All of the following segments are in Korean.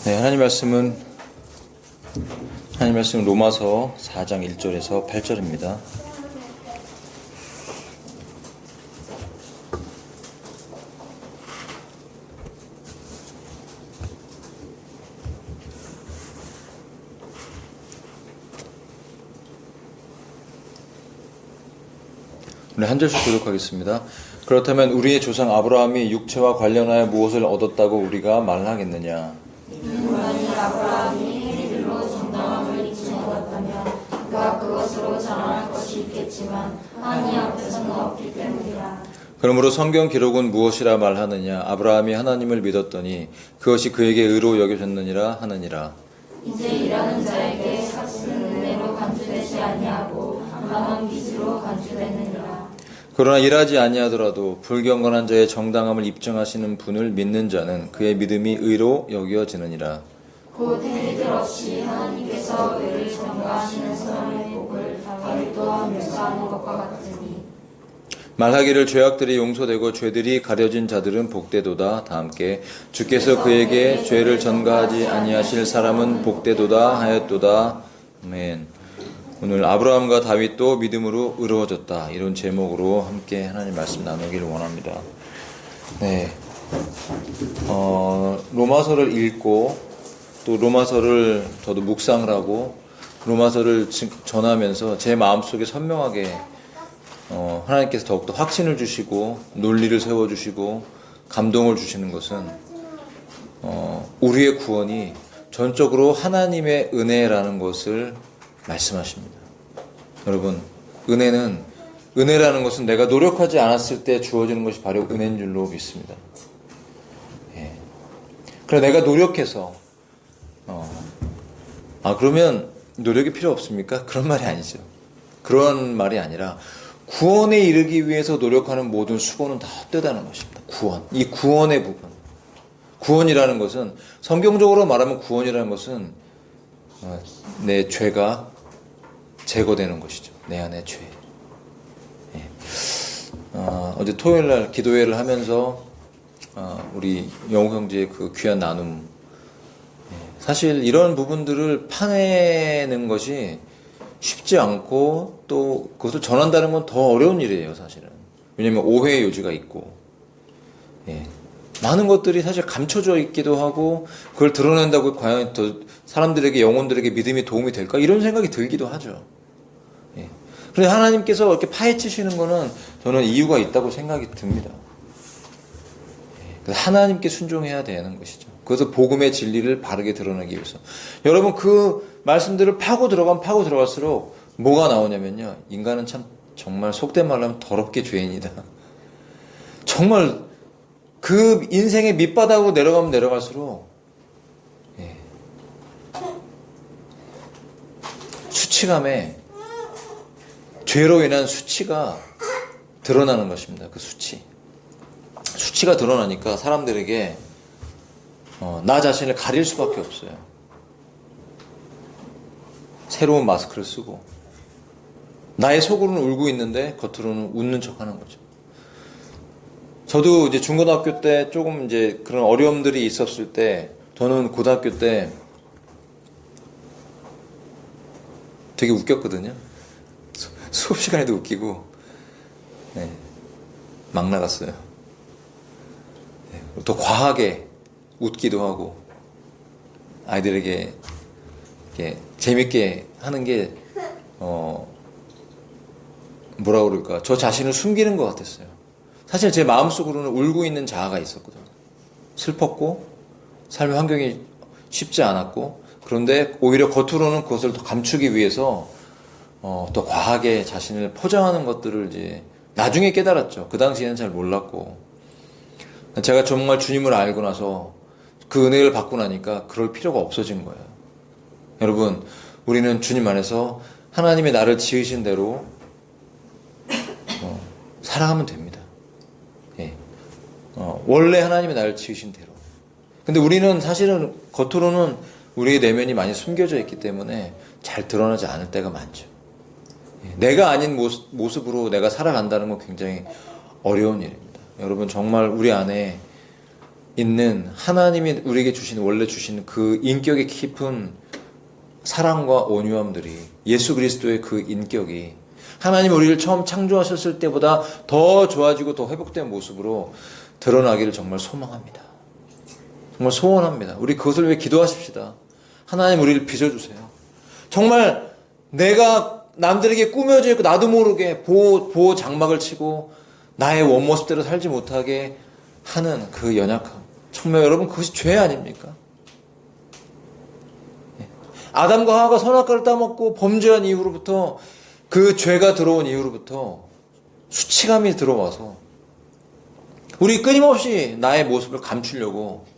네, 하나님 말씀은 로마서 4장 1절에서 8절입니다. 우리 한 절씩 교독하겠습니다. 그렇다면 우리의 조상 아브라함이 육체와 관련하여 무엇을 얻었다고 우리가 말하겠느냐? 만일 아브라함이 행위들로 정당함을 이루지 못했다면 그가 그것으로 자랑할 것이 있겠지만 하나님 앞에서는 없기 때문이라. 그러므로 성경 기록은 무엇이라 말하느냐? 아브라함이 하나님을 믿었더니 그것이 그에게 의로 여겨졌느니라 하느니라. 이제 일하는 자에게 삭은 은혜로 간주되지 아니하고 한방은 빚으로 간주되느니라. 그러나 일하지 아니하더라도 불경건한 자의 정당함을 입증하시는 분을 믿는 자는 그의 믿음이 의로 여겨지느니라. 곧 행위들 없이 하나님께서 의를 전가하시는 사람의 복을 다윗 또한 묘사하는 것과 같으니 말하기를 죄악들이 용서되고 죄들이 가려진 자들은 복되도다. 다 함께 주께서 그에게 죄를 전가하지 아니하실 사람은 복되도다 하였도다. 아멘. 오늘 아브라함과 다윗도 믿음으로 의로워졌다, 이런 제목으로 함께 하나님 말씀 나누기를 원합니다. 네, 로마서를 읽고 또 로마서를 저도 묵상을 하고 로마서를 전하면서 제 마음속에 선명하게 하나님께서 더욱더 확신을 주시고 논리를 세워주시고 감동을 주시는 것은 우리의 구원이 전적으로 하나님의 은혜라는 것을 말씀하십니다. 여러분, 은혜라는 것은 내가 노력하지 않았을 때 주어지는 것이 바로 은혜인 줄로 믿습니다. 예. 그래, 내가 노력해서 그러면 노력이 필요 없습니까? 그런 말이 아니죠. 그런 말이 아니라 구원에 이르기 위해서 노력하는 모든 수고는 다 헛되다는 것입니다. 이 구원의 부분. 구원이라는 것은, 성경적으로 말하면 구원이라는 것은 내 죄가 제거되는 것이죠. 내 안의 죄. 예. 어제 토요일날 기도회를 하면서 우리 영호 형제의 그 귀한 나눔, 사실 이런 부분들을 파내는 것이 쉽지 않고 또 그것을 전한다는 건 더 어려운 일이에요, 사실은. 왜냐하면 오해의 요지가 있고, 많은 것들이 사실 감춰져 있기도 하고, 그걸 드러낸다고 과연 더 사람들에게, 영혼들에게 믿음이 도움이 될까? 이런 생각이 들기도 하죠. 그런데 하나님께서 이렇게 파헤치시는 거는 저는 이유가 있다고 생각이 듭니다. 하나님께 순종해야 되는 것이죠. 그래서 복음의 진리를 바르게 드러내기 위해서. 여러분, 그 말씀들을 파고 들어갈수록 뭐가 나오냐면요. 인간은 참 정말 속된 말로 하면 더럽게 죄인이다. 정말 그 인생의 밑바닥으로 내려가면 내려갈수록 수치감에 죄로 인한 수치가 드러나는 것입니다. 그 수치가 드러나니까 사람들에게 나 자신을 가릴 수밖에 없어요. 새로운 마스크를 쓰고 나의 속으로는 울고 있는데 겉으로는 웃는 척하는 거죠. 저도 이제 중고등학교 때 조금 이제 그런 어려움들이 있었을 때, 저는 고등학교 때 되게 웃겼거든요. 수업 시간에도 웃기고, 막 나갔어요. 또 과하게 웃기도 하고, 아이들에게 이렇게 재밌게 하는 게, 뭐라 그럴까, 저 자신을 숨기는 것 같았어요. 사실 제 마음속으로는 울고 있는 자아가 있었거든요. 슬펐고, 삶의 환경이 쉽지 않았고, 그런데 오히려 겉으로는 그것을 더 감추기 위해서 더 과하게 자신을 포장하는 것들을 이제 나중에 깨달았죠. 그 당시에는 잘 몰랐고, 제가 정말 주님을 알고 나서 그 은혜를 받고 나니까 그럴 필요가 없어진 거예요. 여러분, 우리는 주님 안에서 하나님의 나를 지으신 대로 살아가면 됩니다. 원래 하나님의 나를 지으신 대로. 근데 우리는 사실은 겉으로는 우리의 내면이 많이 숨겨져 있기 때문에 잘 드러나지 않을 때가 많죠. 내가 아닌 모습으로 내가 살아간다는 건 굉장히 어려운 일입니다. 여러분, 정말 우리 안에 있는 하나님이 우리에게 원래 주신 그 인격의 깊은 사랑과 온유함들이, 예수 그리스도의 그 인격이 하나님 우리를 처음 창조하셨을 때보다 더 좋아지고 더 회복된 모습으로 드러나기를 정말 소망합니다. 정말 소원합니다. 우리 그것을 위해 기도하십시다. 하나님 우리를 빚어주세요. 정말 내가 남들에게 꾸며져 있고 나도 모르게 보호 장막을 치고 나의 원모습대로 살지 못하게 하는 그 연약함. 정말 여러분, 그것이 죄 아닙니까? 아담과 하와가 선악과를 따먹고 범죄한 이후로부터, 그 죄가 들어온 이후로부터 수치감이 들어와서 우리 끊임없이 나의 모습을 감추려고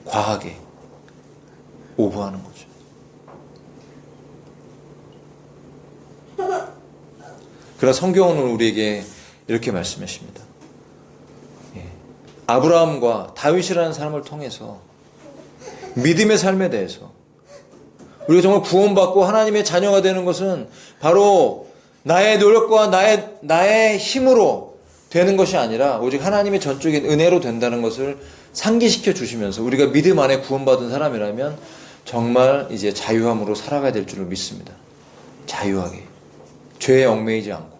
과하게 오버하는 거죠. 그러나 성경은 우리에게 이렇게 말씀하십니다. 아브라함과 다윗이라는 사람을 통해서 믿음의 삶에 대해서 우리가 정말 구원받고 하나님의 자녀가 되는 것은 바로 나의 노력과 나의 힘으로 되는 것이 아니라 오직 하나님의 전적인 은혜로 된다는 것을 상기시켜 주시면서 우리가 믿음 안에 구원받은 사람이라면 정말 이제 자유함으로 살아가야 될 줄을 믿습니다. 자유하게. 죄에 얽매이지 않고.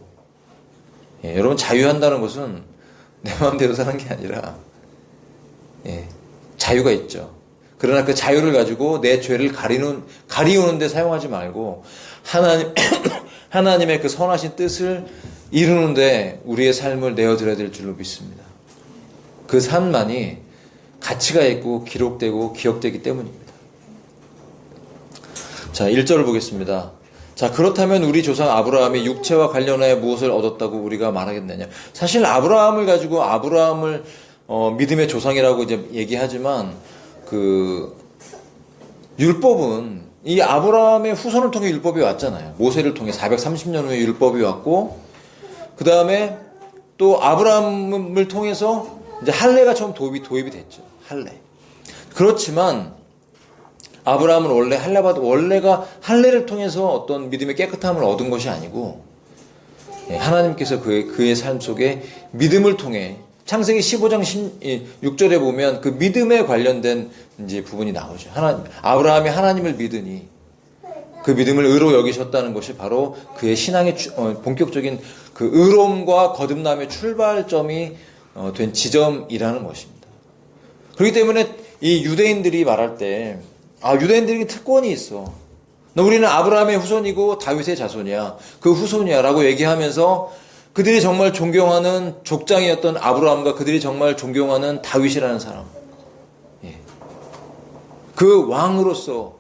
여러분, 자유한다는 것은 내 마음대로 사는 게 아니라 자유가 있죠. 그러나 그 자유를 가지고 내 죄를 가리우는 데 사용하지 말고 하나님의 그 선하신 뜻을 이루는데 우리의 삶을 내어드려야 될 줄로 믿습니다. 그 삶만이 가치가 있고 기록되고 기억되기 때문입니다. 자, 1절을 보겠습니다. 자, 그렇다면 우리 조상 아브라함이 육체와 관련하여 무엇을 얻었다고 우리가 말하겠느냐. 사실 아브라함을 가지고 아브라함을 믿음의 조상이라고 이제 얘기하지만 그 율법은 이 아브라함의 후손을 통해 율법이 왔잖아요. 모세를 통해 430년 후에 율법이 왔고, 그 다음에 또 아브라함을 통해서 이제 할례가 처음 도입이 됐죠. 할례. 그렇지만 아브라함은 원래 원래가 할례를 통해서 어떤 믿음의 깨끗함을 얻은 것이 아니고, 하나님께서 그의 삶 속에 믿음을 통해 창세기 15장 6절에 보면 그 믿음에 관련된 이제 부분이 나오죠. 아브라함이 하나님을 믿으니 그 믿음을 의로 여기셨다는 것이 바로 그의 신앙의 본격적인 그 의로움과 거듭남의 출발점이 된 지점이라는 것입니다. 그렇기 때문에 이 유대인들이 말할 때, 유대인들에게 특권이 있어. 우리는 아브라함의 후손이고 다윗의 자손이야. 그 후손이야. 라고 얘기하면서 그들이 정말 존경하는 족장이었던 아브라함과 그들이 정말 존경하는 다윗이라는 사람. 그 왕으로서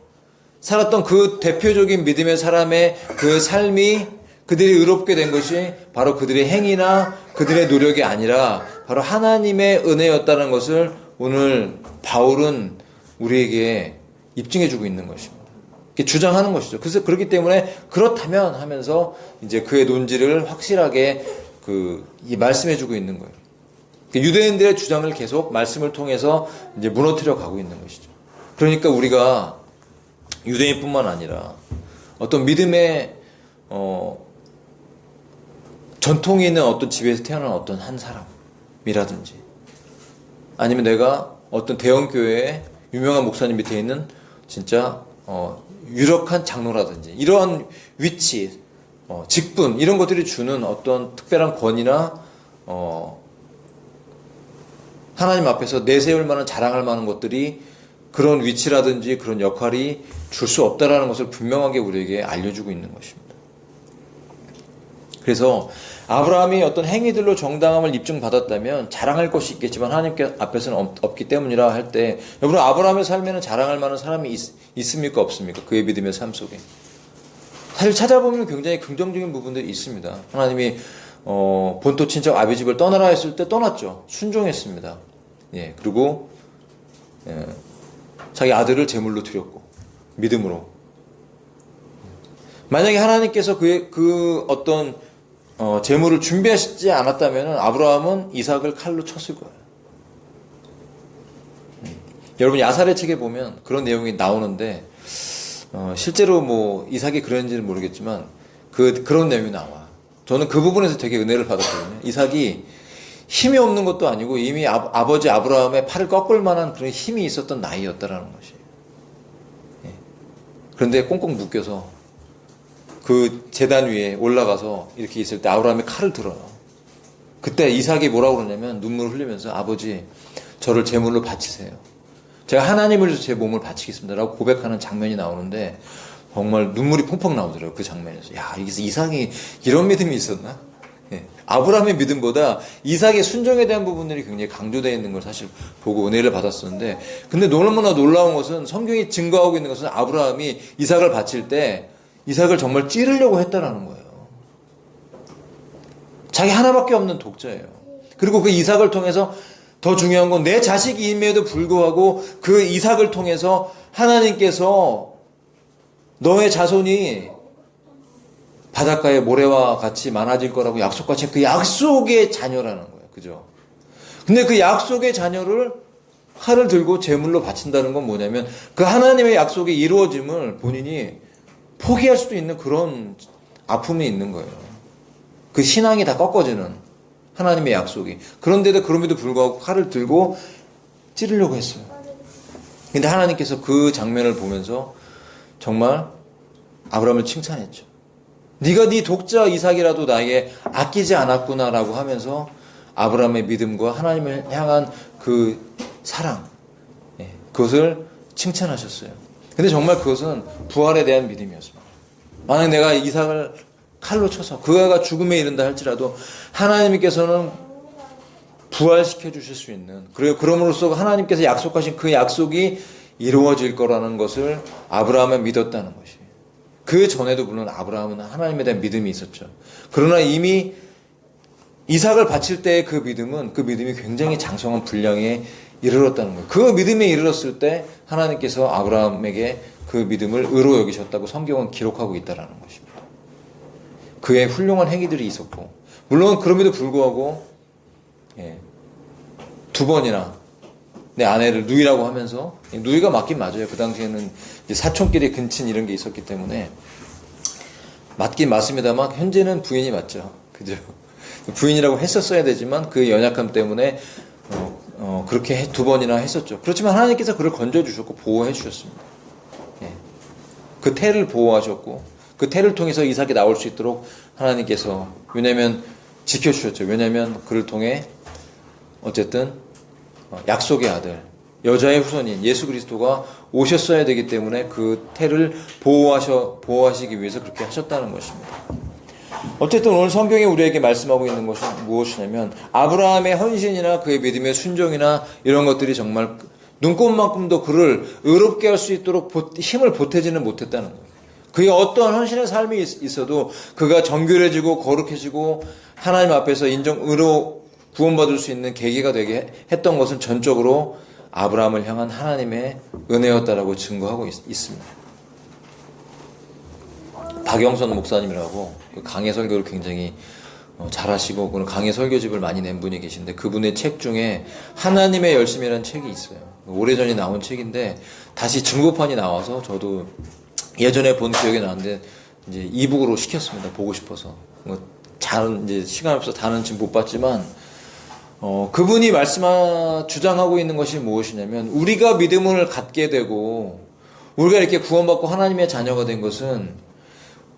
살았던 그 대표적인 믿음의 사람의 그 삶이 그들이 의롭게 된 것이 바로 그들의 행위나 그들의 노력이 아니라 바로 하나님의 은혜였다는 것을 오늘 바울은 우리에게 입증해주고 있는 것입니다. 주장하는 것이죠. 그래서 그렇기 때문에 그렇다면 하면서 이제 그의 논지를 확실하게 이 말씀해주고 있는 거예요. 유대인들의 주장을 계속 말씀을 통해서 이제 무너뜨려 가고 있는 것이죠. 그러니까 우리가 유대인뿐만 아니라 어떤 믿음의 전통이 있는 어떤 집에서 태어난 어떤 한 사람이라든지 아니면 내가 어떤 대형 교회에 유명한 목사님 밑에 있는 진짜 유력한 장로라든지 이러한 위치, 직분 이런 것들이 주는 어떤 특별한 권위나 하나님 앞에서 내세울 만한 자랑할 만한 것들이 그런 위치라든지 그런 역할이 줄 수 없다라는 것을 분명하게 우리에게 알려주고 있는 것입니다. 그래서 아브라함이 어떤 행위들로 정당함을 입증받았다면 자랑할 것이 있겠지만 하나님 앞에서는 없기 때문이라 할 때, 여러분 아브라함의 삶에는 자랑할 만한 사람이 있습니까 없습니까? 그의 믿음의 삶 속에 사실 찾아보면 굉장히 긍정적인 부분들이 있습니다. 하나님이 본토 친척 아비 집을 떠나라 했을 때 떠났죠. 순종했습니다. 그리고 자기 아들을 제물로 드렸고 믿음으로. 만약에 하나님께서 그 어떤 제물을 준비하시지 않았다면 아브라함은 이삭을 칼로 쳤을 거예요. 여러분 야살의 책에 보면 그런 내용이 나오는데 실제로 뭐 이삭이 그런지는 모르겠지만 그런 내용이 나와. 저는 그 부분에서 되게 은혜를 받았거든요. 이삭이 힘이 없는 것도 아니고 이미 아버지 아브라함의 팔을 꺾을 만한 그런 힘이 있었던 나이였다라는 것이에요. 예. 그런데 꽁꽁 묶여서 그 제단 위에 올라가서 이렇게 있을 때 아브라함이 칼을 들어요. 그때 이삭이 뭐라고 그러냐면 눈물을 흘리면서 아버지 저를 제물로 바치세요. 제가 하나님을 위해서 제 몸을 바치겠습니다 라고 고백하는 장면이 나오는데 정말 눈물이 펑펑 나오더라고요. 그 장면에서. 야, 이삭이 이런 믿음이 있었나? 예. 아브라함의 믿음보다 이삭의 순종에 대한 부분들이 굉장히 강조되어 있는 걸 사실 보고 은혜를 받았었는데, 근데 너무나 놀라운 것은 성경이 증거하고 있는 것은 아브라함이 이삭을 바칠 때 이삭을 정말 찌르려고 했다라는 거예요. 자기 하나밖에 없는 독자예요. 그리고 그 이삭을 통해서 더 중요한 건 내 자식임에도 불구하고 그 이삭을 통해서 하나님께서 너의 자손이 바닷가의 모래와 같이 많아질 거라고 약속하신 그 약속의 자녀라는 거예요. 그죠? 근데 그 약속의 자녀를 칼을 들고 제물로 바친다는 건 뭐냐면 그 하나님의 약속이 이루어짐을 본인이 포기할 수도 있는 그런 아픔이 있는 거예요. 그 신앙이 다 꺾어지는 하나님의 약속이. 그런데도 그럼에도 불구하고 칼을 들고 찌르려고 했어요. 근데 하나님께서 그 장면을 보면서 정말 아브라함을 칭찬했죠. 네가 네 독자 이삭이라도 나에게 아끼지 않았구나라고 하면서 아브라함의 믿음과 하나님을 향한 그 사랑, 그것을 칭찬하셨어요. 근데 정말 그것은 부활에 대한 믿음이었습니다. 만약 내가 이삭을 칼로 쳐서 그가 죽음에 이른다 할지라도 하나님께서는 부활시켜 주실 수 있는, 그리고 그럼으로써 하나님께서 약속하신 그 약속이 이루어질 거라는 것을 아브라함은 믿었다는 것이. 그 전에도 물론 아브라함은 하나님에 대한 믿음이 있었죠. 그러나 이미 이삭을 바칠 때의 그 믿음이 굉장히 장성한 분량에 이르렀다는 거예요. 그 믿음에 이르렀을 때 하나님께서 아브라함에게 그 믿음을 의로 여기셨다고 성경은 기록하고 있다는 것입니다. 그의 훌륭한 행위들이 있었고, 물론 그럼에도 불구하고 두 번이나 내 아내를 누이라고 하면서, 누이가 맞긴 맞아요. 그 당시에는 이제 사촌끼리 근친 이런 게 있었기 때문에 맞긴 맞습니다만 현재는 부인이 맞죠. 그죠? 부인이라고 했었어야 되지만 그 연약함 때문에 그렇게 두 번이나 했었죠. 그렇지만 하나님께서 그를 건져주셨고 보호해 주셨습니다. 그 태를 보호하셨고 그 태를 통해서 이삭이 나올 수 있도록 하나님께서 지켜주셨죠. 왜냐하면 그를 통해 어쨌든 약속의 아들, 여자의 후손인 예수 그리스도가 오셨어야 되기 때문에 그 태를 보호하시기 위해서 그렇게 하셨다는 것입니다. 어쨌든 오늘 성경이 우리에게 말씀하고 있는 것은 무엇이냐면 아브라함의 헌신이나 그의 믿음의 순종이나 이런 것들이 정말 눈꼽만큼도 그를 의롭게 할 수 있도록 힘을 보태지는 못했다는 거예요. 그의 어떠한 헌신의 삶이 있어도 그가 정결해지고 거룩해지고 하나님 앞에서 의로 구원받을 수 있는 계기가 되게 했던 것은 전적으로 아브라함을 향한 하나님의 은혜였다라고 증거하고 있습니다. 박영선 목사님이라고 강해 설교를 굉장히 잘하시고 강해 설교집을 많이 낸 분이 계신데 그분의 책 중에 하나님의 열심이라는 책이 있어요. 오래전에 나온 책인데 다시 중고판이 나와서 저도 예전에 본 기억이 나는데 이제 이북으로 시켰습니다. 보고 싶어서. 이제 시간 없어서 다는 지금 못 봤지만 그분이 주장하고 있는 것이 무엇이냐면 우리가 믿음을 갖게 되고 우리가 이렇게 구원받고 하나님의 자녀가 된 것은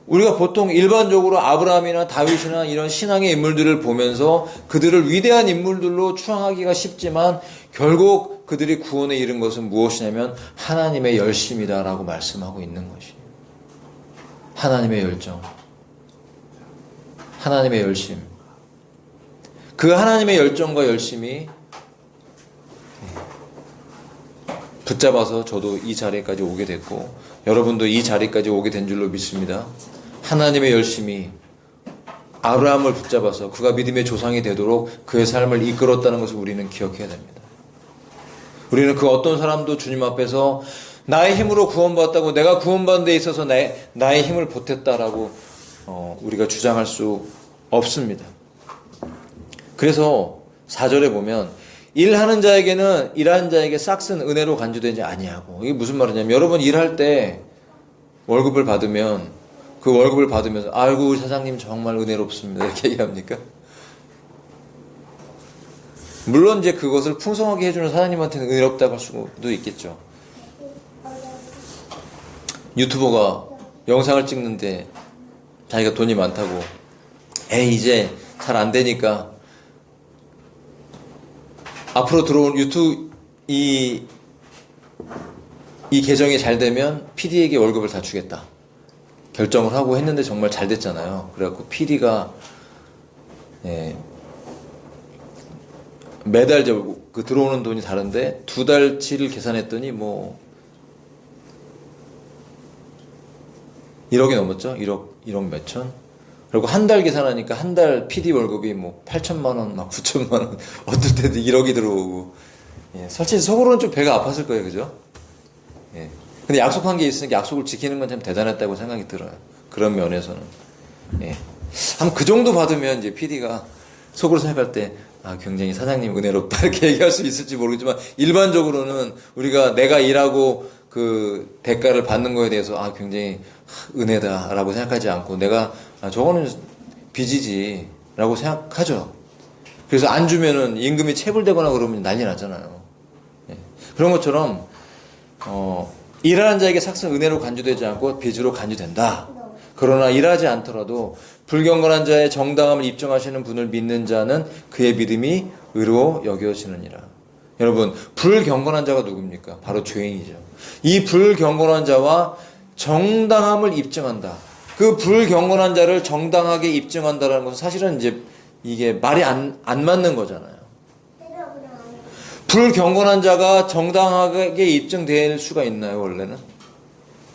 우리가 보통 일반적으로 아브라함이나 다윗이나 이런 신앙의 인물들을 보면서 그들을 위대한 인물들로 추앙하기가 쉽지만 결국 그들이 구원에 이른 것은 무엇이냐면 하나님의 열심이다라고 말씀하고 있는 것이에요. 하나님의 열정, 하나님의 열심. 그 하나님의 열정과 열심이 붙잡아서 저도 이 자리까지 오게 됐고 여러분도 이 자리까지 오게 된 줄로 믿습니다. 하나님의 열심이 아브라함을 붙잡아서 그가 믿음의 조상이 되도록 그의 삶을 이끌었다는 것을 우리는 기억해야 됩니다. 우리는 그 어떤 사람도 주님 앞에서 나의 힘으로 구원받았다고 내가 구원받는 데 있어서 나의 힘을 보탰다라고 우리가 주장할 수 없습니다. 그래서 4절에 보면 일하는 자에게는 일하는 자에게 싹슨 은혜로 간주되지 아니하고. 이게 무슨 말이냐면 여러분 일할 때 월급을 받으면 그 월급을 받으면서 아이고 우리 사장님 정말 은혜롭습니다 이렇게 얘기합니까? 물론 이제 그것을 풍성하게 해주는 사장님한테는 은혜롭다고 할 수도 있겠죠. 유튜버가 영상을 찍는데 자기가 돈이 많다고 이제 잘 안 되니까 앞으로 들어온 유튜브 이 계정이 잘 되면 PD에게 월급을 다 주겠다 결정을 하고 했는데 정말 잘 됐잖아요. 그래갖고 PD가 매달 그 들어오는 돈이 다른데 2달치를 계산했더니 뭐 1억이 넘었죠. 1억 몇천. 그리고 한 달 계산하니까 한 달 PD 월급이 뭐 8천만 원, 막 9천만 원, 어떨 때도 1억이 들어오고. 솔직히 속으로는 좀 배가 아팠을 거예요, 그죠? 근데 약속한 게 있으니까 약속을 지키는 건 참 대단했다고 생각이 들어요. 그런 면에서는. 한 그 정도 받으면 이제 PD가 속으로 생각할 때, 굉장히 사장님 은혜롭다 이렇게 얘기할 수 있을지 모르겠지만 일반적으로는 우리가 내가 일하고 그 대가를 받는 거에 대해서 굉장히 은혜다라고 생각하지 않고 내가 저거는 빚이지 라고 생각하죠. 그래서 안 주면은 임금이 체불되거나 그러면 난리 나잖아요. 그런 것처럼 일하는 자에게 삭슨 은혜로 간주되지 않고 빚으로 간주된다. 그러나 일하지 않더라도 불경건한 자의 정당함을 입증하시는 분을 믿는 자는 그의 믿음이 의로 여겨지느니라. 여러분, 불경건한 자가 누굽니까? 바로 죄인이죠. 이 불경건한 자와 정당함을 입증한다. 그 불경건한 자를 정당하게 입증한다는 것은 사실은 이제 이게 말이 안 맞는 거잖아요. 불경건한 자가 정당하게 입증될 수가 있나요, 원래는?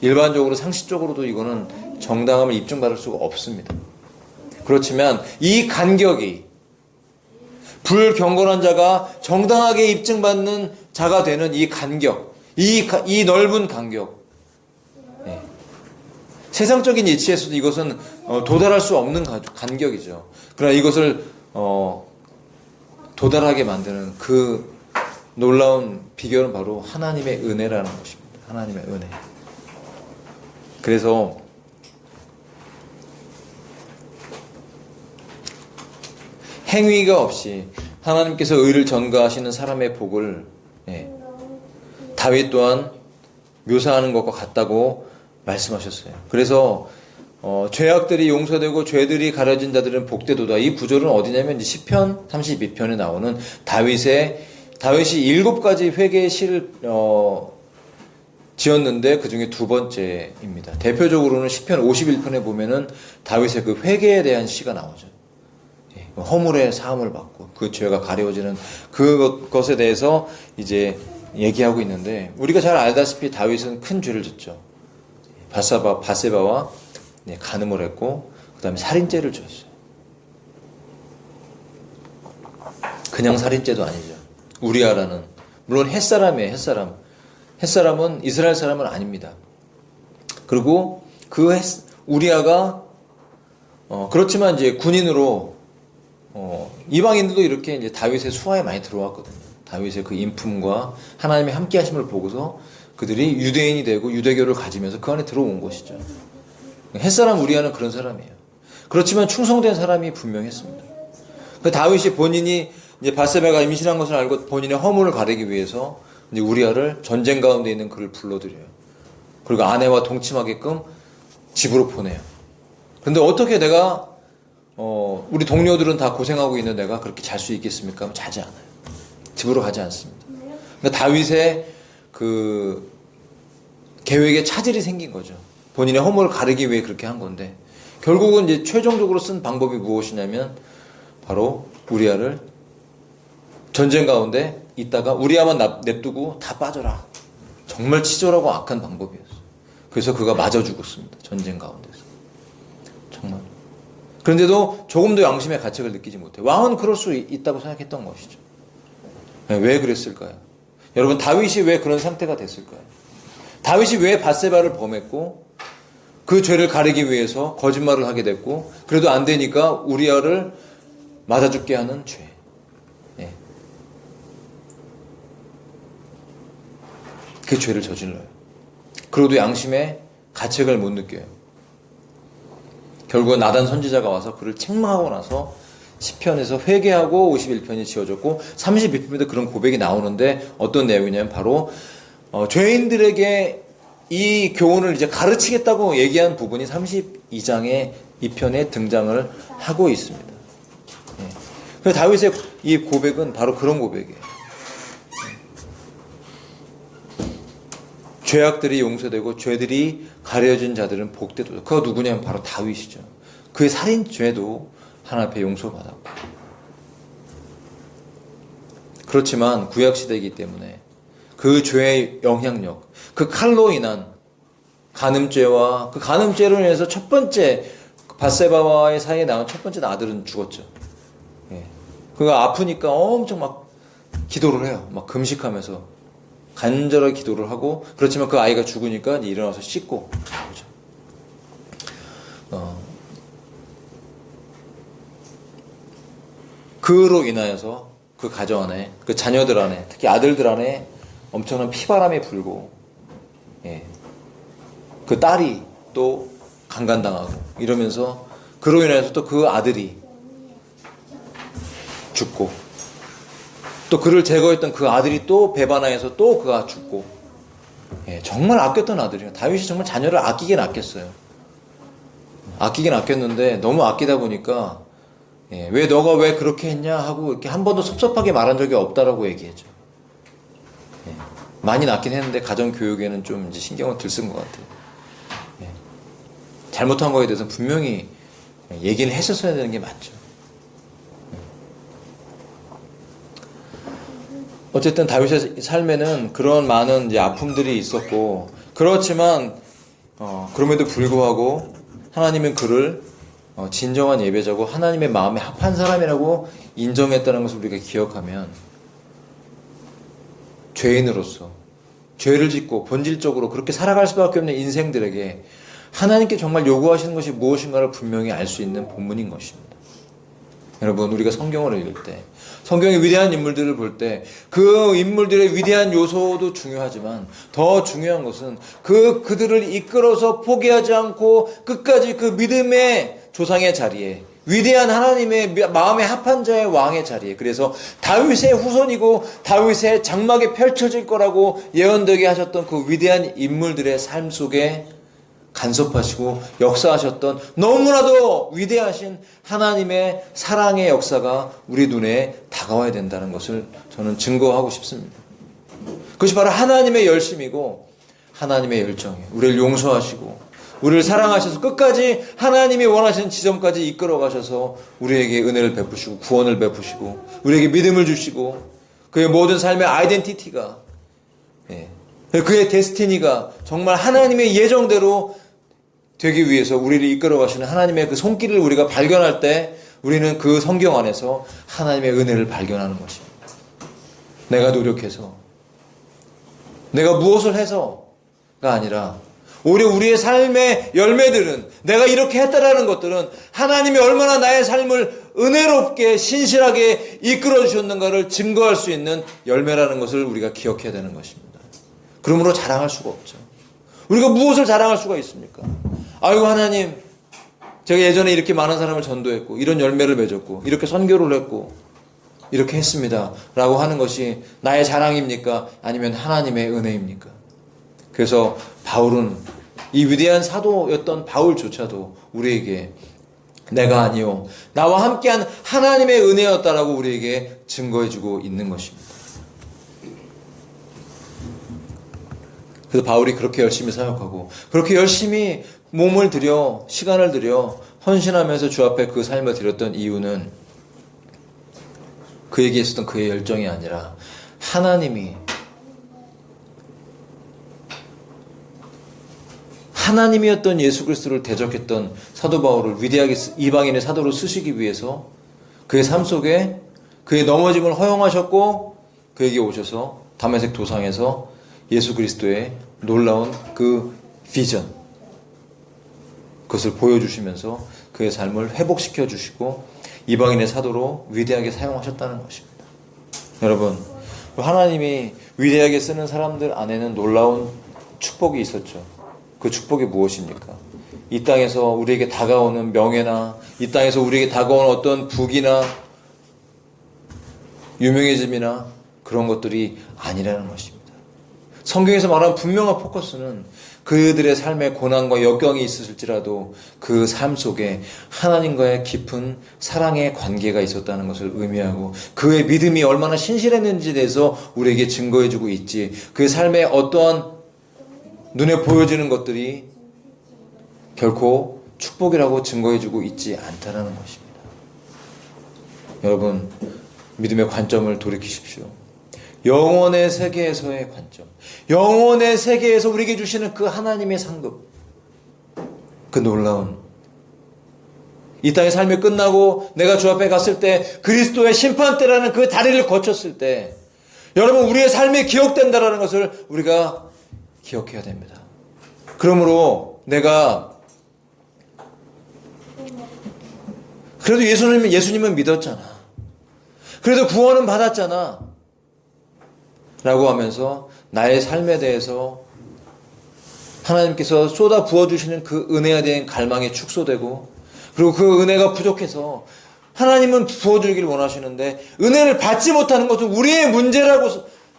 일반적으로 상식적으로도 이거는 정당함을 입증받을 수가 없습니다. 그렇지만 이 간격이 불경건한 자가 정당하게 입증받는 자가 되는 이 간격, 이 넓은 간격, 세상적인 이치에서도 이것은 도달할 수 없는 간격이죠. 그러나 이것을 도달하게 만드는 그 놀라운 비결은 바로 하나님의 은혜라는 것입니다. 하나님의 은혜. 그래서 행위가 없이 하나님께서 의를 전가하시는 사람의 복을 다윗 또한 묘사하는 것과 같다고 말씀하셨어요. 그래서 죄악들이 용서되고 죄들이 가려진 자들은 복되도다. 이 구절은 어디냐면 시편 32편에 나오는 다윗이 7가지 회개의 시를 지었는데 그 중에 2번째입니다. 대표적으로는 시편 51편에 보면은 다윗의 그 회개에 대한 시가 나오죠. 허물의 사함을 받고 그 죄가 가려워지는 그것에 대해서 이제 얘기하고 있는데 우리가 잘 알다시피 다윗은 큰 죄를 졌죠. 바세바와 간음을 했고 그 다음에 살인죄를 지었어요. 그냥 살인죄도 아니죠. 우리아라는 물론 햇사람이에요. 햇사람은 이스라엘 사람은 아닙니다. 그리고 그 우리아가 그렇지만 이제 군인으로 이방인들도 이렇게 이제 다윗의 수하에 많이 들어왔거든요. 다윗의 그 인품과 하나님의 함께하심을 보고서 그들이 유대인이 되고 유대교를 가지면서 그 안에 들어온 것이죠. 햇사람 우리아는 그런 사람이에요. 그렇지만 충성된 사람이 분명했습니다. 그 다윗이 본인이 이제 바세바가 임신한 것을 알고 본인의 허물을 가리기 위해서 이제 우리아를 전쟁 가운데 있는 그를 불러들여요. 그리고 아내와 동침하게끔 집으로 보내요. 그런데 어떻게 내가 우리 동료들은 다 고생하고 있는 내가 그렇게 잘 수 있겠습니까? 하면 자지 않아요. 집으로 가지 않습니다. 그러니까 다윗의 그 계획에 차질이 생긴 거죠. 본인의 허물을 가리기 위해 그렇게 한 건데 결국은 이제 최종적으로 쓴 방법이 무엇이냐면 바로 우리아를 전쟁 가운데 있다가 우리아만 냅두고 다 빠져라. 정말 치졸하고 악한 방법이었어요. 그래서 그가 맞아 죽었습니다. 전쟁 가운데서. 정말. 그런데도 조금도 양심의 가책을 느끼지 못해요. 왕은 그럴 수 있다고 생각했던 것이죠. 왜 그랬을까요? 여러분 다윗이 왜 그런 상태가 됐을까요? 다윗이 왜 밧세바를 범했고 그 죄를 가리기 위해서 거짓말을 하게 됐고 그래도 안 되니까 우리아를 맞아 죽게 하는 죄. 그 죄를 저질러요. 그러고도 양심의 가책을 못 느껴요. 결국은 나단 선지자가 와서 그를 책망하고 나서 시편에서 회개하고 51편이 지어졌고 32편에도 그런 고백이 나오는데 어떤 내용이냐면 바로 죄인들에게 이 교훈을 이제 가르치겠다고 얘기한 부분이 32장의 2편에 등장을 하고 있습니다. 예. 그래서 다윗의 이 고백은 바로 그런 고백이에요. 죄악들이 용서되고 죄들이 가려진 자들은 복되도다. 그가 누구냐면 바로 다윗이죠. 그의 살인죄도 하나님 앞에 용서받았고. 그렇지만 구약시대이기 때문에 그 죄의 영향력, 그 칼로 인한 간음죄와 그 간음죄로 인해서 첫 번째 밧세바와의 사이에 낳은 첫 번째 아들은 죽었죠. 예. 그가 아프니까 엄청 막 기도를 해요. 막 금식하면서 간절하게 기도를 하고, 그렇지만 그 아이가 죽으니까 일어나서 씻고 나오죠. 그로 인하여서 그 가정 안에, 그 자녀들 안에, 특히 아들들 안에 엄청난 피바람이 불고, 예. 그 딸이 또 강간당하고 이러면서 그로 인해서 또 그 아들이 죽고, 또 그를 제거했던 그 아들이 또 배반하여서 또 그가 죽고, 예, 정말 아꼈던 아들이에요. 다윗이 정말 자녀를 아끼긴 아꼈어요. 아끼긴 아꼈는데 너무 아끼다 보니까 예, 왜 너가 왜 그렇게 했냐 하고 이렇게 한 번도 섭섭하게 말한 적이 없다라고 얘기했죠. 예, 많이 낳긴 했는데 가정 교육에는 좀 이제 신경을 덜 쓴 것 같아요. 예, 잘못한 거에 대해서는 분명히 얘기를 했었어야 되는 게 맞죠. 어쨌든 다윗의 삶에는 그런 많은 이제 아픔들이 있었고, 그렇지만 그럼에도 불구하고 하나님은 그를 진정한 예배자고 하나님의 마음에 합한 사람이라고 인정했다는 것을 우리가 기억하면, 죄인으로서 죄를 짓고 본질적으로 그렇게 살아갈 수밖에 없는 인생들에게 하나님께 정말 요구하시는 것이 무엇인가를 분명히 알 수 있는 본문인 것입니다. 여러분, 우리가 성경을 읽을 때, 성경의 위대한 인물들을 볼 때 그 인물들의 위대한 요소도 중요하지만 더 중요한 것은 그들을 이끌어서 포기하지 않고 끝까지 그 믿음의 조상의 자리에, 위대한 하나님의 마음에 합한 자의 왕의 자리에, 그래서 다윗의 후손이고 다윗의 장막에 펼쳐질 거라고 예언되게 하셨던 그 위대한 인물들의 삶 속에 간섭하시고 역사하셨던 너무나도 위대하신 하나님의 사랑의 역사가 우리 눈에 다가와야 된다는 것을 저는 증거하고 싶습니다. 그것이 바로 하나님의 열심이고 하나님의 열정이에요. 우리를 용서하시고 우리를 사랑하셔서 끝까지 하나님이 원하시는 지점까지 이끌어 가셔서 우리에게 은혜를 베푸시고 구원을 베푸시고 우리에게 믿음을 주시고 그의 모든 삶의 아이덴티티가, 그의 데스티니가 정말 하나님의 예정대로 되기 위해서 우리를 이끌어 가시는 하나님의 그 손길을 우리가 발견할 때 우리는 그 성경 안에서 하나님의 은혜를 발견하는 것입니다. 내가 노력해서, 내가 무엇을 해서가 아니라 오히려 우리의 삶의 열매들은, 내가 이렇게 했다라는 것들은 하나님이 얼마나 나의 삶을 은혜롭게 신실하게 이끌어 주셨는가를 증거할 수 있는 열매라는 것을 우리가 기억해야 되는 것입니다. 그러므로 자랑할 수가 없죠. 우리가 무엇을 자랑할 수가 있습니까? 아이고 하나님, 제가 예전에 이렇게 많은 사람을 전도했고 이런 열매를 맺었고 이렇게 선교를 했고 이렇게 했습니다 라고 하는 것이 나의 자랑입니까? 아니면 하나님의 은혜입니까? 그래서 바울은, 이 위대한 사도였던 바울조차도 우리에게 내가 아니요 나와 함께한 하나님의 은혜였다라고 우리에게 증거해주고 있는 것입니다. 그래서 바울이 그렇게 열심히 사역하고 그렇게 열심히 몸을 들여 시간을 들여 헌신하면서 주 앞에 그 삶을 드렸던 이유는 그에게 있었던 그의 열정이 아니라 하나님이었던 예수 그리스도를 대적했던 사도 바울을 위대하게 이방인의 사도로 쓰시기 위해서 그의 삶 속에 그의 넘어짐을 허용하셨고 그에게 오셔서 다메섹 도상에서 예수 그리스도의 놀라운 그 비전, 그것을 보여주시면서 그의 삶을 회복시켜 주시고 이방인의 사도로 위대하게 사용하셨다는 것입니다. 여러분, 하나님이 위대하게 쓰는 사람들 안에는 놀라운 축복이 있었죠. 그 축복이 무엇입니까? 이 땅에서 우리에게 다가오는 명예나 이 땅에서 우리에게 다가오는 어떤 부귀나 유명해짐이나 그런 것들이 아니라는 것입니다. 성경에서 말하는 분명한 포커스는 그들의 삶에 고난과 역경이 있을지라도 그 삶 속에 하나님과의 깊은 사랑의 관계가 있었다는 것을 의미하고 그의 믿음이 얼마나 신실했는지에 대해서 우리에게 증거해주고 있지, 그의 삶에 어떠한 눈에 보여지는 것들이 결코 축복이라고 증거해주고 있지 않다는 것입니다. 여러분, 믿음의 관점을 돌이키십시오. 영원의 세계에서의 관점, 영원의 세계에서 우리에게 주시는 그 하나님의 상급, 그 놀라운 이 땅의 삶이 끝나고 내가 주 앞에 갔을 때 그리스도의 심판대라는 그 다리를 거쳤을 때 여러분, 우리의 삶이 기억된다라는 것을 우리가 기억해야 됩니다. 그러므로 내가 그래도 예수님은 믿었잖아, 그래도 구원은 받았잖아 라고 하면서 나의 삶에 대해서 하나님께서 쏟아 부어주시는 그 은혜에 대한 갈망이 축소되고, 그리고 그 은혜가 부족해서 하나님은 부어주기를 원하시는데 은혜를 받지 못하는 것은 우리의 문제라고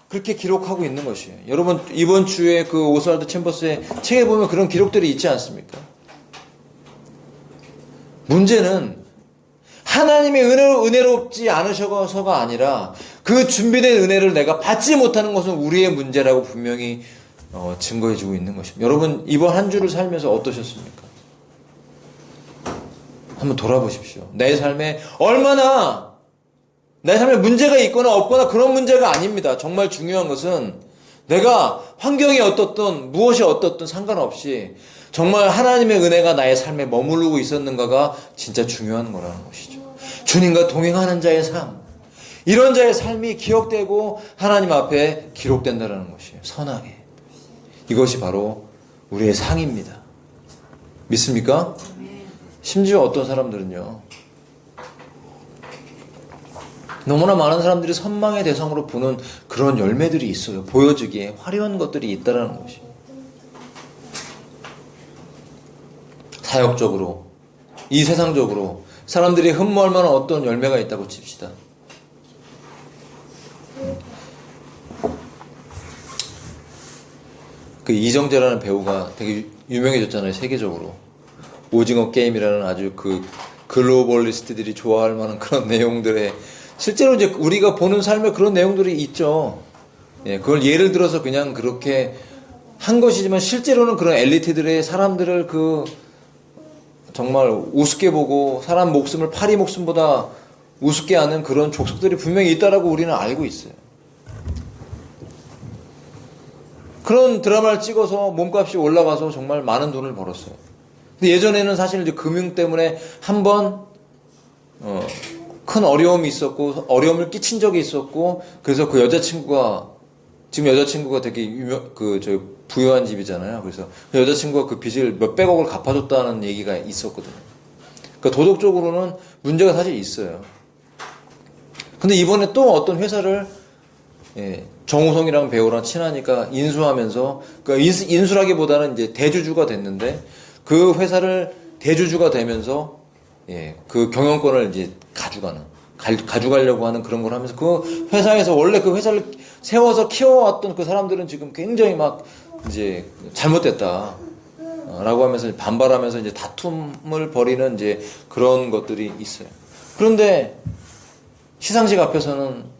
그렇게 기록하고 있는 것이에요. 여러분, 이번 주에 그 오스왈드 챔버스의 책에 보면 그런 기록들이 있지 않습니까? 문제는 하나님의 은혜롭지 않으셔서가 아니라 그 준비된 은혜를 내가 받지 못하는 것은 우리의 문제라고 분명히 증거해주고 있는 것입니다. 여러분, 이번 한 주를 살면서 어떠셨습니까? 한번 돌아보십시오. 내 삶에 얼마나 내 삶에 문제가 있거나 없거나 그런 문제가 아닙니다. 정말 중요한 것은 내가 환경이 어떻든 무엇이 어떻든 상관없이 정말 하나님의 은혜가 나의 삶에 머무르고 있었는가가 진짜 중요한 거라는 것이죠. 주님과 동행하는 자의 삶, 이런 자의 삶이 기억되고 하나님 앞에 기록된다는 것이에요. 선하게. 이것이 바로 우리의 상입니다. 믿습니까? 심지어 어떤 사람들은요, 너무나 많은 사람들이 선망의 대상으로 보는 그런 열매들이 있어요. 보여지기에 화려한 것들이 있다는 것이. 사역적으로, 이 세상적으로 사람들이 흠모할 만한 어떤 열매가 있다고 칩시다. 그 이정재라는 배우가 되게 유명해졌잖아요, 세계적으로. 오징어 게임이라는 아주 그 글로벌리스트들이 좋아할 만한 그런 내용들에 실제로 이제 우리가 보는 삶에 그런 내용들이 있죠. 예, 그걸 예를 들어서 그냥 그렇게 한 것이지만 실제로는 그런 엘리트들의 사람들을 정말 우습게 보고 사람 목숨을 파리 목숨보다 우습게 하는 그런 족속들이 분명히 있다라고 우리는 알고 있어요. 그런 드라마를 찍어서 몸값이 올라가서 정말 많은 돈을 벌었어요. 근데 예전에는 사실 이제 금융 때문에 한번 큰 어려움이 있었고 어려움을 끼친 적이 있었고, 그래서 그 여자친구가, 지금 여자친구가 되게 부유한 집이잖아요. 그래서 그 여자친구가 그 빚을 몇백억을 갚아줬다는 얘기가 있었거든요. 그러니까 도덕적으로는 문제가 사실 있어요. 근데 이번에 또 어떤 회사를, 정우성이랑 배우랑 친하니까 인수하면서, 그러니까 인수라기보다는 이제 대주주가 됐는데, 그 회사를 대주주가 되면서, 그 경영권을 이제 가져가려고 하는 그런 걸 하면서, 그 회사에서 원래 그 회사를 세워서 키워왔던 그 사람들은 지금 굉장히 막 이제 잘못됐다 라고 하면서 반발하면서 이제 다툼을 벌이는 이제 그런 것들이 있어요. 그런데 시상식 앞에서는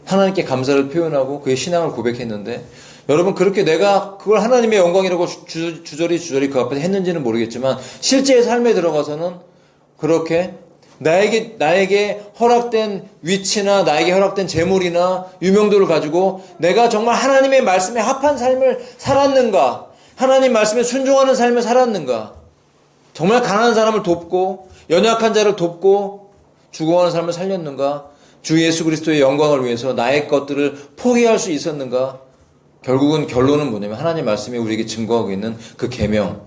하나님께 감사를 표현하고 그의 신앙을 고백했는데, 여러분, 그렇게 내가 그걸 하나님의 영광이라고 주저리 그 앞에서 했는지는 모르겠지만 실제의 삶에 들어가서는 그렇게 나에게 허락된 위치나 나에게 허락된 재물이나 유명도를 가지고 내가 정말 하나님의 말씀에 합한 삶을 살았는가, 하나님 말씀에 순종하는 삶을 살았는가, 정말 가난한 사람을 돕고 연약한 자를 돕고 죽어가는 삶을 살렸는가, 주 예수 그리스도의 영광을 위해서 나의 것들을 포기할 수 있었는가. 결국은 결론은 뭐냐면 하나님 말씀이 우리에게 증거하고 있는 그 계명,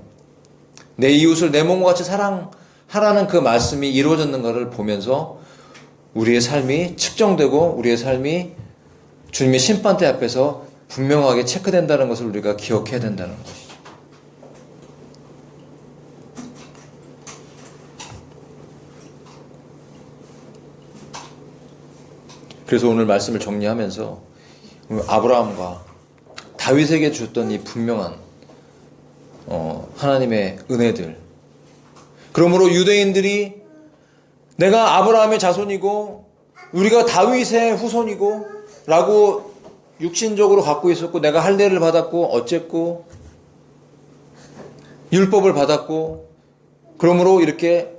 내 이웃을 내 몸과 같이 사랑하라는 그 말씀이 이루어졌는가를 보면서 우리의 삶이 측정되고 우리의 삶이 주님의 심판대 앞에서 분명하게 체크된다는 것을 우리가 기억해야 된다는 것이죠. 그래서 오늘 말씀을 정리하면서 아브라함과 다윗에게 줬던 이 분명한 하나님의 은혜들, 그러므로 유대인들이 내가 아브라함의 자손이고 우리가 다윗의 후손이고 라고 육신적으로 갖고 있었고 내가 할례를 받았고 어쨌고 율법을 받았고 그러므로 이렇게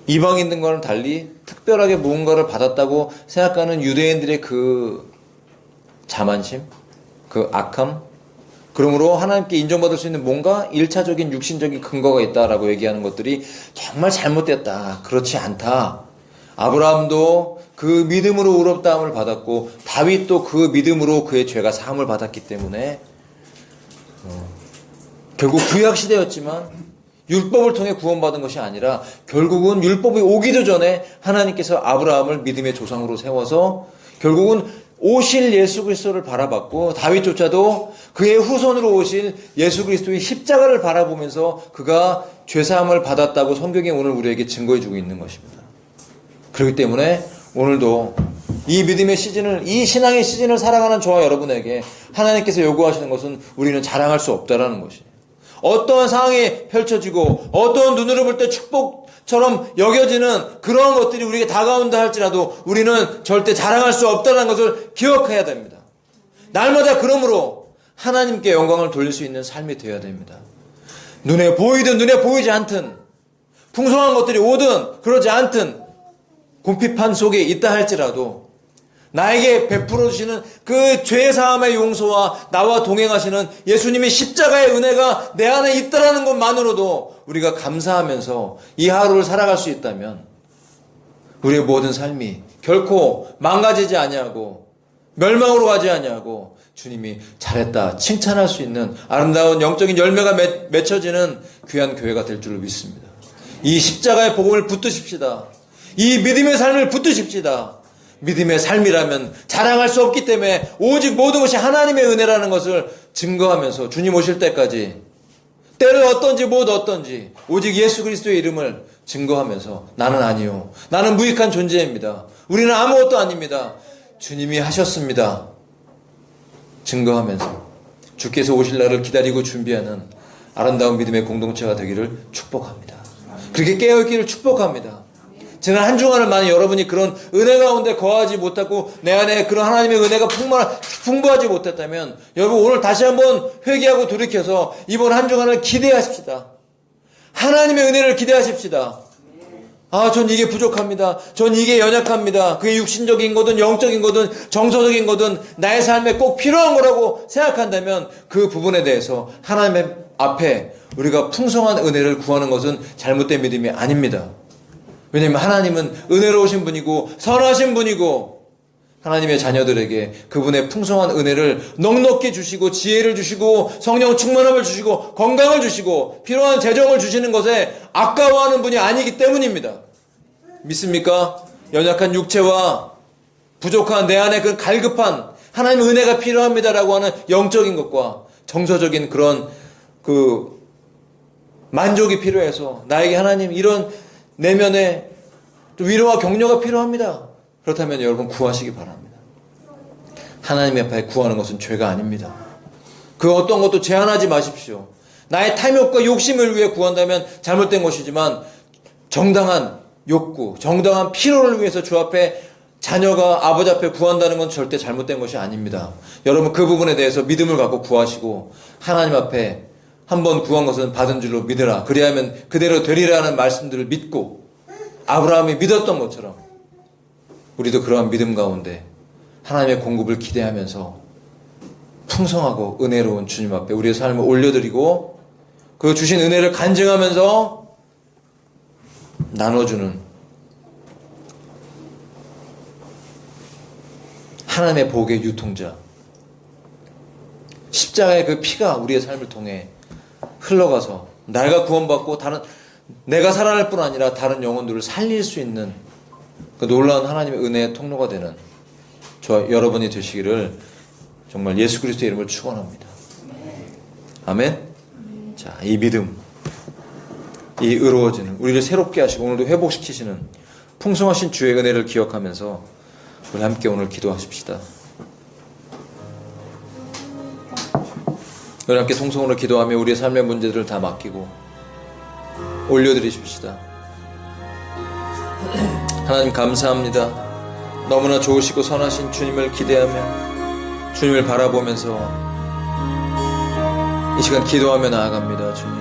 이방인들과는 달리 특별하게 무언가를 받았다고 생각하는 유대인들의 그 자만심, 그 악함, 그러므로 하나님께 인정받을 수 있는 뭔가 1차적인 육신적인 근거가 있다라고 얘기하는 것들이 정말 잘못됐다. 그렇지 않다. 아브라함도 그 믿음으로 의롭다함을 받았고 다윗도 그 믿음으로 그의 죄가 사함을 받았기 때문에 결국 구약시대였지만 율법을 통해 구원받은 것이 아니라 결국은 율법이 오기도 전에 하나님께서 아브라함을 믿음의 조상으로 세워서 결국은 오실 예수 그리스도를 바라봤고 다윗조차도 그의 후손으로 오실 예수 그리스도의 십자가를 바라보면서 그가 죄사함을 받았다고 성경이 오늘 우리에게 증거해주고 있는 것입니다. 그렇기 때문에 오늘도 이 믿음의 시즌을, 이 신앙의 시즌을 살아가는 저와 여러분에게 하나님께서 요구하시는 것은 우리는 자랑할 수 없다라는 것이에요. 어떠한 상황이 펼쳐지고 어떠한 눈으로 볼 때 축복처럼 여겨지는 그러한 것들이 우리에게 다가온다 할지라도 우리는 절대 자랑할 수 없다는 것을 기억해야 됩니다. 날마다 그러므로 하나님께 영광을 돌릴 수 있는 삶이 되어야 됩니다. 눈에 보이든 눈에 보이지 않든 풍성한 것들이 오든 그러지 않든 궁핍한 속에 있다 할지라도 나에게 베풀어 주시는 그 죄사함의 용서와 나와 동행하시는 예수님의 십자가의 은혜가 내 안에 있다라는 것만으로도 우리가 감사하면서 이 하루를 살아갈 수 있다면 우리의 모든 삶이 결코 망가지지 아니하고 멸망으로 가지 아니하고 주님이 잘했다 칭찬할 수 있는 아름다운 영적인 열매가 맺혀지는 귀한 교회가 될 줄로 믿습니다. 이 십자가의 복음을 붙드십시다. 이 믿음의 삶을 붙드십시다. 믿음의 삶이라면 자랑할 수 없기 때문에 오직 모든 것이 하나님의 은혜라는 것을 증거하면서 주님 오실 때까지 때를 어떤지 못 어떤지 오직 예수 그리스도의 이름을 증거하면서 나는 아니요, 나는 무익한 존재입니다, 우리는 아무것도 아닙니다, 주님이 하셨습니다 증거하면서 주께서 오실 날을 기다리고 준비하는 아름다운 믿음의 공동체가 되기를 축복합니다. 그렇게 깨어있기를 축복합니다. 지난 한 주간을 만약 여러분이 그런 은혜 가운데 거하지 못하고 내 안에 그런 하나님의 은혜가 풍부하지 못했다면 여러분 오늘 다시 한번 회개하고 돌이켜서 이번 한 주간을 기대하십시다. 하나님의 은혜를 기대하십시다. 전 이게 부족합니다. 전 이게 연약합니다. 그게 육신적인 거든 영적인 거든 정서적인 거든 나의 삶에 꼭 필요한 거라고 생각한다면 그 부분에 대해서 하나님 앞에 우리가 풍성한 은혜를 구하는 것은 잘못된 믿음이 아닙니다. 왜냐하면 하나님은 은혜로우신 분이고 선하신 분이고 하나님의 자녀들에게 그분의 풍성한 은혜를 넉넉히 주시고 지혜를 주시고 성령 충만함을 주시고 건강을 주시고 필요한 재정을 주시는 것에 아까워하는 분이 아니기 때문입니다. 믿습니까? 연약한 육체와 부족한 내 안에 그 갈급한 하나님의 은혜가 필요합니다라고 하는 영적인 것과 정서적인 그런 그 만족이 필요해서 나에게 하나님 이런 내면에 위로와 격려가 필요합니다. 그렇다면 여러분 구하시기 바랍니다. 하나님 앞에 구하는 것은 죄가 아닙니다. 그 어떤 것도 제한하지 마십시오. 나의 탐욕과 욕심을 위해 구한다면 잘못된 것이지만 정당한 욕구, 정당한 필요를 위해서 주 앞에 자녀가 아버지 앞에 구한다는 건 절대 잘못된 것이 아닙니다. 여러분 그 부분에 대해서 믿음을 갖고 구하시고 하나님 앞에 한번 구한 것은 받은 줄로 믿으라. 그리하면 그대로 되리라는 말씀들을 믿고 아브라함이 믿었던 것처럼 우리도 그러한 믿음 가운데 하나님의 공급을 기대하면서 풍성하고 은혜로운 주님 앞에 우리의 삶을 올려드리고 그 주신 은혜를 간증하면서 나눠주는 하나님의 복의 유통자, 십자가의 그 피가 우리의 삶을 통해 흘러가서 내가 구원받고 내가 살아날 뿐 아니라 다른 영혼들을 살릴 수 있는 그 놀라운 하나님의 은혜의 통로가 되는 저 여러분이 되시기를 정말 예수 그리스도의 이름을 축원합니다. 아멘. 자, 이 믿음, 이 의로워지는, 우리를 새롭게 하시고 오늘도 회복시키시는 풍성하신 주의 은혜를 기억하면서 우리 함께 오늘 기도하십시다. 우리 함께 통성으로 기도하며 우리의 삶의 문제들을 다 맡기고 올려드리십시다. 하나님 감사합니다. 너무나 좋으시고 선하신 주님을 기대하며 주님을 바라보면서 이 시간 기도하며 나아갑니다. 주님,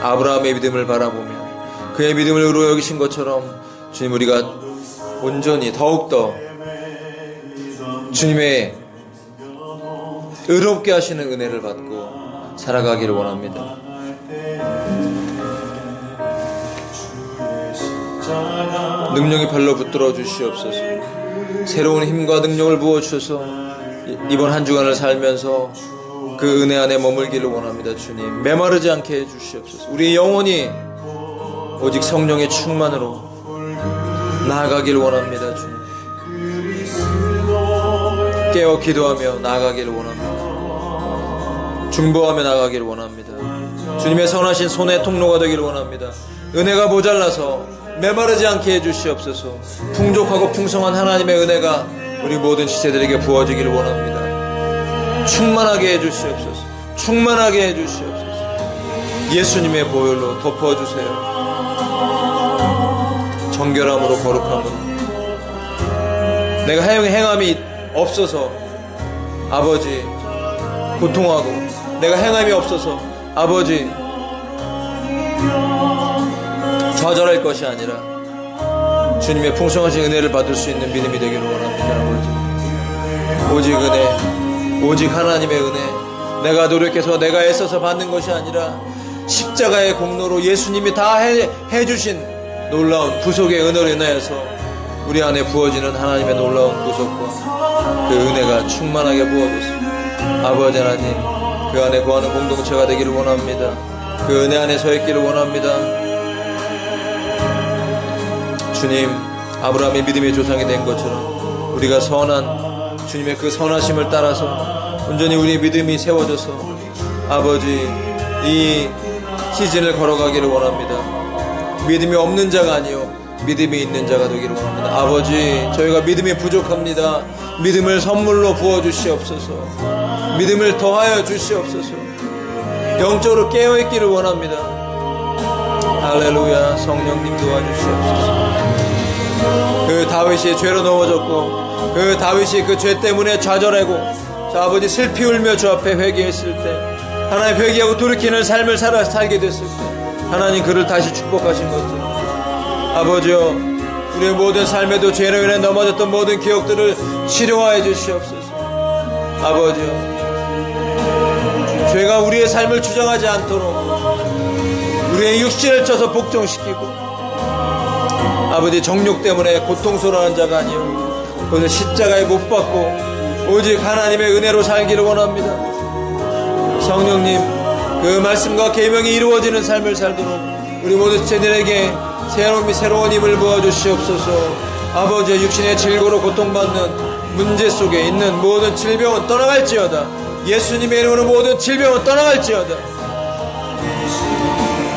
아브라함의 믿음을 바라보며 그의 믿음을 의로 여기신 것처럼 주님, 우리가 온전히 더욱더 주님의 의롭게 하시는 은혜를 받고 살아가기를 원합니다. 능력이 발로 붙들어 주시옵소서. 새로운 힘과 능력을 부어주셔서 이번 한 주간을 살면서 그 은혜 안에 머물기를 원합니다. 주님, 메마르지 않게 해주시옵소서. 우리 영혼이 오직 성령의 충만으로 나아가기를 원합니다. 주님, 깨어 기도하며 나아가기를 원합니다. 중보하며 나아가기를 원합니다. 주님의 선하신 손의 통로가 되기를 원합니다. 은혜가 모자라서 메마르지 않게 해주시옵소서. 풍족하고 풍성한 하나님의 은혜가 우리 모든 지체들에게 부어지기를 원합니다. 충만하게 해주시옵소서. 충만하게 해주시옵소서. 예수님의 보혈로 덮어주세요. 정결함으로 거룩함으로 내가 행함이 없어서 아버지 고통하고 내가 행함이 없어서 아버지 좌절할 것이 아니라 주님의 풍성하신 은혜를 받을 수 있는 믿음이 되기를 원합니다. 아버지, 오직 은혜, 오직 하나님의 은혜, 내가 노력해서 내가 애써서 받는 것이 아니라 십자가의 공로로 예수님이 다 해주신 놀라운 구속의 은혜로 인하여서 우리 안에 부어지는 하나님의 놀라운 구속과 그 은혜가 충만하게 부어졌습니다. 아버지 하나님, 그 안에 거하는 공동체가 되기를 원합니다. 그 은혜 안에 서 있기를 원합니다. 주님, 아브라함의 믿음의 조상이 된 것처럼 우리가 선한 주님의 그 선하심을 따라서 온전히 우리의 믿음이 세워져서 아버지 이 시즌을 걸어가기를 원합니다. 믿음이 없는 자가 아니요 믿음이 있는 자가 되기를 원합니다. 아버지, 저희가 믿음이 부족합니다. 믿음을 선물로 부어주시옵소서. 믿음을 더하여 주시옵소서. 영적으로 깨어있기를 원합니다. 할렐루야. 성령님 도와주시옵소서. 그 다윗이 죄로 넘어졌고 그 다윗이 그 죄 때문에 좌절하고 아버지 슬피 울며 주 앞에 회개했을 때 하나님 회개하고 돌이키는 삶을 살게 됐을 때 하나님 그를 다시 축복하신 것처럼 아버지여, 우리의 모든 삶에도 죄로 인해 넘어졌던 모든 기억들을 치료하여 주시옵소서. 아버지여, 죄가 우리의 삶을 주장하지 않도록 우리의 육신을 쳐서 복종시키고 아버지 정욕 때문에 고통스러워하는 자가 아니요 그것을 십자가에 못 박고 오직 하나님의 은혜로 살기를 원합니다. 성령님, 그 말씀과 계명이 이루어지는 삶을 살도록 우리 모든 지체들에게 새로운 힘을 부어주시옵소서. 아버지의 육신의 질고로 고통받는 문제 속에 있는 모든 질병은 떠나갈지어다. 예수님의 이름으로 모든 질병은 떠나갈지어다.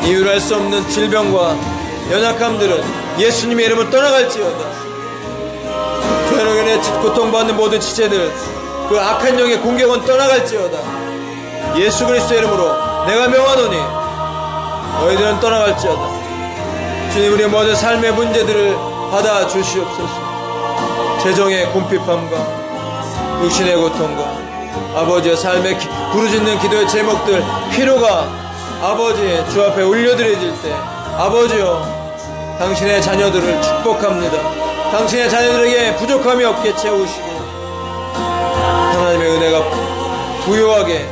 이유를 알 수 없는 질병과 연약함들은 예수님의 이름을 떠나갈지어다. 죄로 인해 고통받는 모든 지체들, 그 악한 영의 공격은 떠나갈지어다. 예수 그리스도의 이름으로 내가 명하노니 너희들은 떠나갈지어다. 주님, 우리의 모든 삶의 문제들을 받아 주시옵소서. 재정의 궁핍함과 육신의 고통과 아버지의 삶의 부르짖는 기도의 제목들, 필요가 아버지 주 앞에 올려드려질 때 아버지여, 당신의 자녀들을 축복합니다. 당신의 자녀들에게 부족함이 없게 채우시고 하나님의 은혜가 부요하게,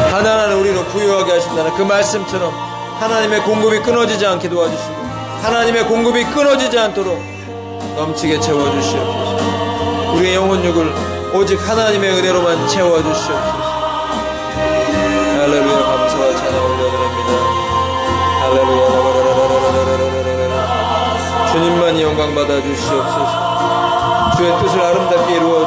가난한 우리로 부요하게 하신다는 그 말씀처럼 하나님의 공급이 끊어지지 않게 도와주시고 하나님의 공급이 끊어지지 않도록 넘치게 채워주시옵소서. 우리의 영혼육을 오직 하나님의 은혜로만 채워주시옵소서. 할렐루야. 감사와 찬양 올려드립니다. 할렐루야. 주님만이 영광 받아 주시옵소서. 주의 뜻을 아름답게 이루어